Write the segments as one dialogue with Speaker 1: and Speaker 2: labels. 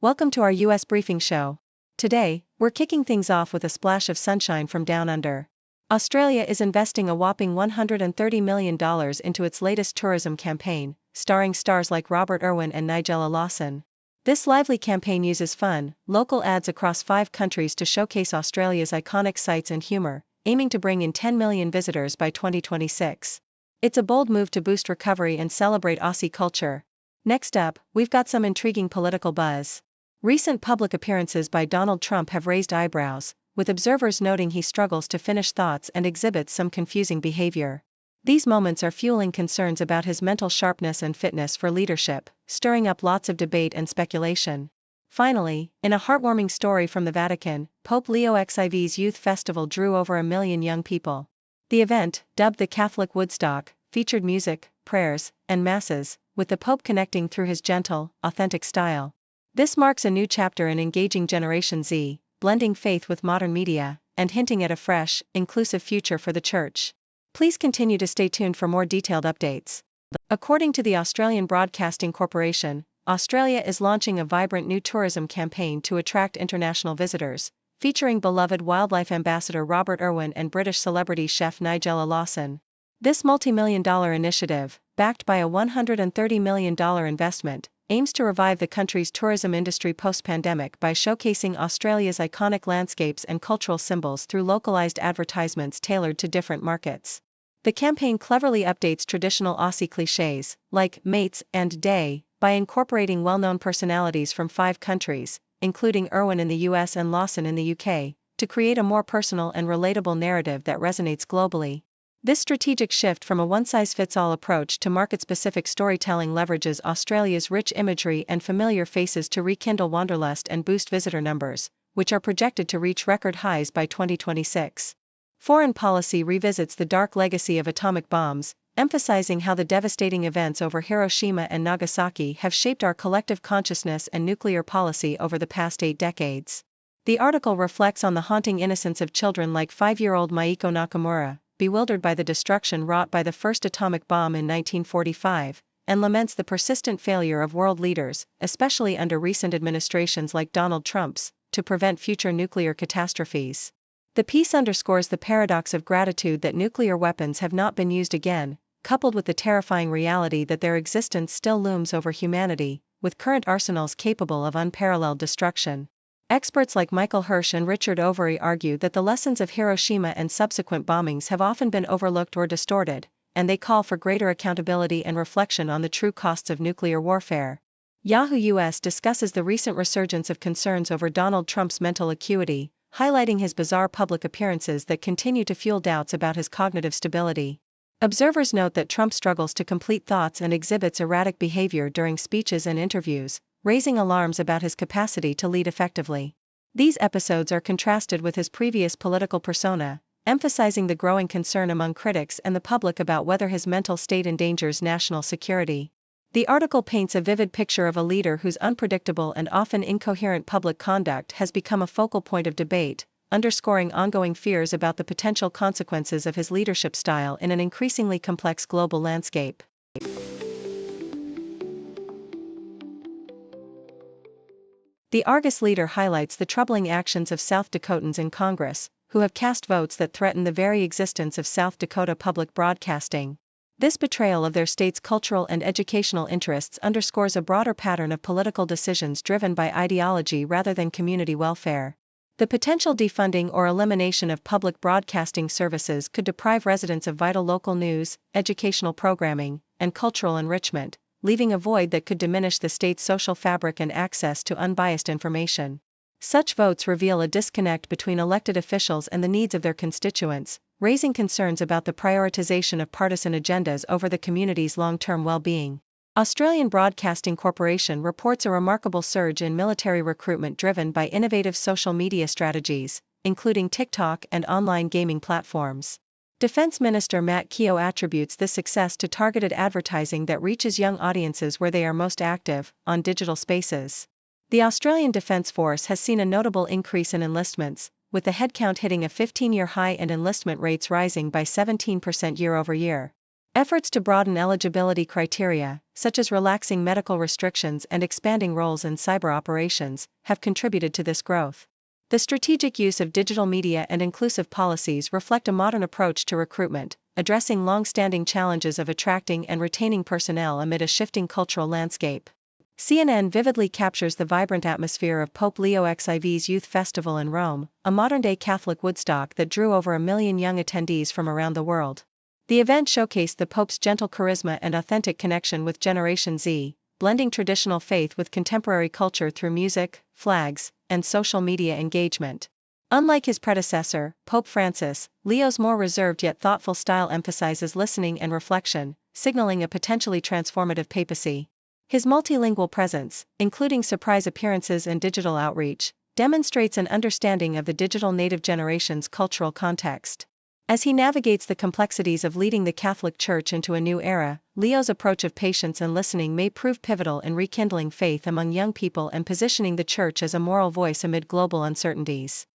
Speaker 1: Welcome to our US Briefing Show. Today, we're kicking things off with a splash of sunshine from down under. Australia is investing a whopping $130 million into its latest tourism campaign, starring stars like Irwin and Nigella Lawson. This lively campaign uses fun, local ads across 5 countries to showcase Australia's iconic sights and humor, aiming to bring in 10 million visitors by 2026. It's a bold move to boost recovery and celebrate Aussie culture. Next up, we've got some intriguing political buzz. Recent public appearances by Donald Trump have raised eyebrows, with observers noting he struggles to finish thoughts and exhibits some confusing behavior. These moments are fueling concerns about his mental sharpness and fitness for leadership, stirring up lots of debate and speculation. Finally, in a heartwarming story from the Vatican, Pope Leo XIV's youth festival drew over 1 million young people. The event, dubbed the Catholic Woodstock, featured music, prayers, and masses, with the Pope connecting through his gentle, authentic style. This marks a new chapter in engaging Generation Z, blending faith with modern media, and hinting at a fresh, inclusive future for the Church. Please continue to stay tuned for more detailed updates. According to the Australian Broadcasting Corporation, Australia is launching a vibrant new tourism campaign to attract international visitors, featuring beloved wildlife ambassador Irwin and British celebrity chef Nigella Lawson. This multi-million-dollar initiative, backed by a $130 million investment, aims to revive the country's tourism industry post-pandemic by showcasing Australia's iconic landscapes and cultural symbols through localized advertisements tailored to different markets. The campaign cleverly updates traditional Aussie clichés, like mates and day, by incorporating well-known personalities from 5 countries, including Irwin in the US and Lawson in the UK, to create a more personal and relatable narrative that resonates globally. This strategic shift from a one-size-fits-all approach to market-specific storytelling leverages Australia's rich imagery and familiar faces to rekindle wanderlust and boost visitor numbers, which are projected to reach record highs by 2026. Foreign policy revisits the dark legacy of atomic bombs, emphasizing how the devastating events over Hiroshima and Nagasaki have shaped our collective consciousness and nuclear policy over the past 8 decades. The article reflects on the haunting innocence of children like 5-year-old Maiko Nakamura, bewildered by the destruction wrought by the first atomic bomb in 1945, and laments the persistent failure of world leaders, especially under recent administrations like Donald Trump's, to prevent future nuclear catastrophes. The piece underscores the paradox of gratitude that nuclear weapons have not been used again, coupled with the terrifying reality that their existence still looms over humanity, with current arsenals capable of unparalleled destruction. Experts like Michael Hirsch and Richard Overy argue that the lessons of Hiroshima and subsequent bombings have often been overlooked or distorted, and they call for greater accountability and reflection on the true costs of nuclear warfare. Yahoo US discusses the recent resurgence of concerns over Donald Trump's mental acuity, highlighting his bizarre public appearances that continue to fuel doubts about his cognitive stability. Observers note that Trump struggles to complete thoughts and exhibits erratic behavior during speeches and interviews, raising alarms about his capacity to lead effectively. These episodes are contrasted with his previous political persona, emphasizing the growing concern among critics and the public about whether his mental state endangers national security. The article paints a vivid picture of a leader whose unpredictable and often incoherent public conduct has become a focal point of debate, underscoring ongoing fears about the potential consequences of his leadership style in an increasingly complex global landscape. The Argus leader highlights the troubling actions of South Dakotans in Congress, who have cast votes that threaten the very existence of South Dakota public broadcasting. This betrayal of their state's cultural and educational interests underscores a broader pattern of political decisions driven by ideology rather than community welfare. The potential defunding or elimination of public broadcasting services could deprive residents of vital local news, educational programming, and cultural enrichment, leaving a void that could diminish the state's social fabric and access to unbiased information. Such votes reveal a disconnect between elected officials and the needs of their constituents, raising concerns about the prioritization of partisan agendas over the community's long-term well-being. Australian Broadcasting Corporation reports a remarkable surge in military recruitment driven by innovative social media strategies, including TikTok and online gaming platforms. Defense Minister Matt Keogh attributes this success to targeted advertising that reaches young audiences where they are most active, on digital spaces. The Australian Defence Force has seen a notable increase in enlistments, with the headcount hitting a 15-year high and enlistment rates rising by 17% year over year. Efforts to broaden eligibility criteria, such as relaxing medical restrictions and expanding roles in cyber operations, have contributed to this growth. The strategic use of digital media and inclusive policies reflect a modern approach to recruitment, addressing long-standing challenges of attracting and retaining personnel amid a shifting cultural landscape. CNN vividly captures the vibrant atmosphere of Pope Leo XIV's Youth Festival in Rome, a modern-day Catholic Woodstock that drew over 1 million young attendees from around the world. The event showcased the Pope's gentle charisma and authentic connection with Generation Z, blending traditional faith with contemporary culture through music, flags, and social media engagement. Unlike his predecessor, Pope Francis, Leo's more reserved yet thoughtful style emphasizes listening and reflection, signaling a potentially transformative papacy. His multilingual presence, including surprise appearances and digital outreach, demonstrates an understanding of the digital native generation's cultural context. As he navigates the complexities of leading the Catholic Church into a new era, Leo's approach of patience and listening may prove pivotal in rekindling faith among young people and positioning the Church as a moral voice amid global uncertainties.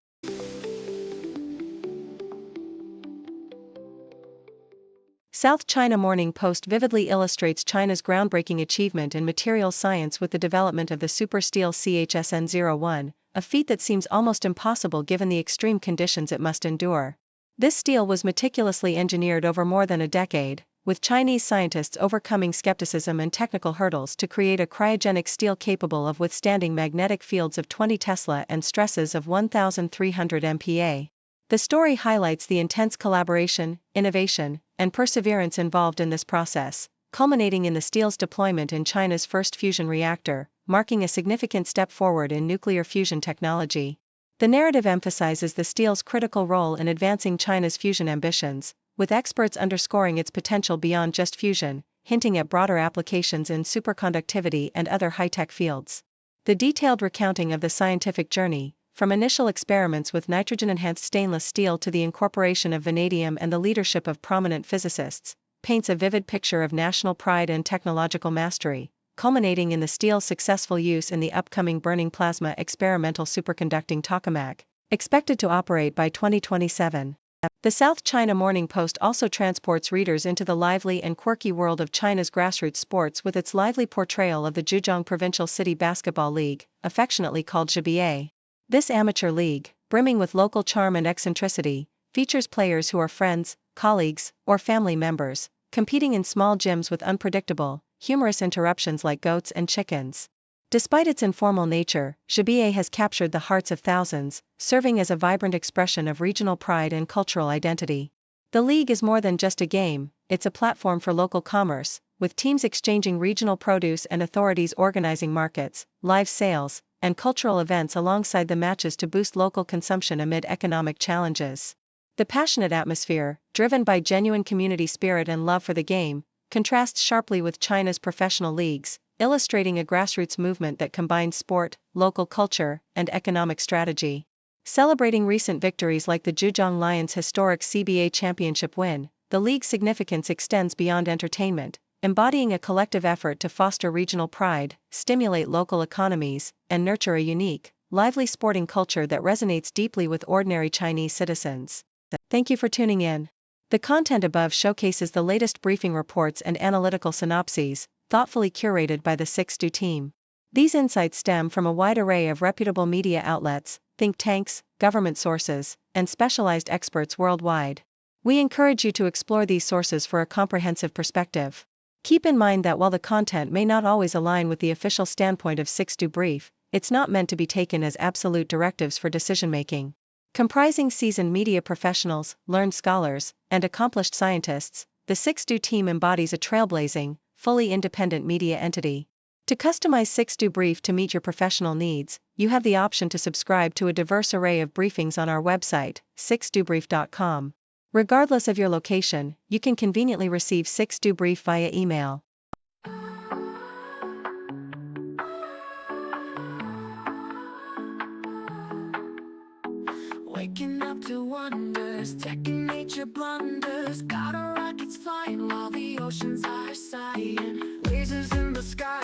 Speaker 1: South China Morning Post vividly illustrates China's groundbreaking achievement in materials science with the development of the super steel CHSN-01, a feat that seems almost impossible given the extreme conditions it must endure. This steel was meticulously engineered over more than a decade, with Chinese scientists overcoming skepticism and technical hurdles to create a cryogenic steel capable of withstanding magnetic fields of 20 Tesla and stresses of 1,300 MPa. The story highlights the intense collaboration, innovation, and perseverance involved in this process, culminating in the steel's deployment in China's first fusion reactor, marking a significant step forward in nuclear fusion technology. The narrative emphasizes the steel's critical role in advancing China's fusion ambitions, with experts underscoring its potential beyond just fusion, hinting at broader applications in superconductivity and other high-tech fields. The detailed recounting of the scientific journey, from initial experiments with nitrogen-enhanced stainless steel to the incorporation of vanadium and the leadership of prominent physicists, paints a vivid picture of national pride and technological mastery, culminating in the steel's successful use in the upcoming burning plasma experimental superconducting tokamak, expected to operate by 2027. The South China Morning Post also transports readers into the lively and quirky world of China's grassroots sports with its lively portrayal of the Zhejiang Provincial City Basketball League, affectionately called ZBA. This amateur league, brimming with local charm and eccentricity, features players who are friends, colleagues, or family members, competing in small gyms with unpredictable, humorous interruptions like goats and chickens. Despite its informal nature, ZBA has captured the hearts of thousands, serving as a vibrant expression of regional pride and cultural identity. The league is more than just a game, it's a platform for local commerce, with teams exchanging regional produce and authorities organizing markets, live sales, and cultural events alongside the matches to boost local consumption amid economic challenges. The passionate atmosphere, driven by genuine community spirit and love for the game, contrasts sharply with China's professional leagues, illustrating a grassroots movement that combines sport, local culture, and economic strategy. Celebrating recent victories like the Zhejiang Lions' historic CBA championship win, the league's significance extends beyond entertainment, embodying a collective effort to foster regional pride, stimulate local economies, and nurture a unique, lively sporting culture that resonates deeply with ordinary Chinese citizens. Thank you for tuning in. The content above showcases the latest briefing reports and analytical synopses, thoughtfully curated by the 6Do team. These insights stem from a wide array of reputable media outlets, think tanks, government sources, and specialized experts worldwide. We encourage you to explore these sources for a comprehensive perspective. Keep in mind that while the content may not always align with the official standpoint of 6Do Brief, it's not meant to be taken as absolute directives for decision-making. Comprising seasoned media professionals, learned scholars, and accomplished scientists, the 6Do team embodies a trailblazing, fully independent media entity. To customize 6Do Brief to meet your professional needs, you have the option to subscribe to a diverse array of briefings on our website, 6dobrief.com. Regardless of your location, you can conveniently receive 6Do Brief via email.
Speaker 2: Waking up to wonders, checking nature blunders. Got our rockets flying while the oceans are sighing. Lasers in the sky,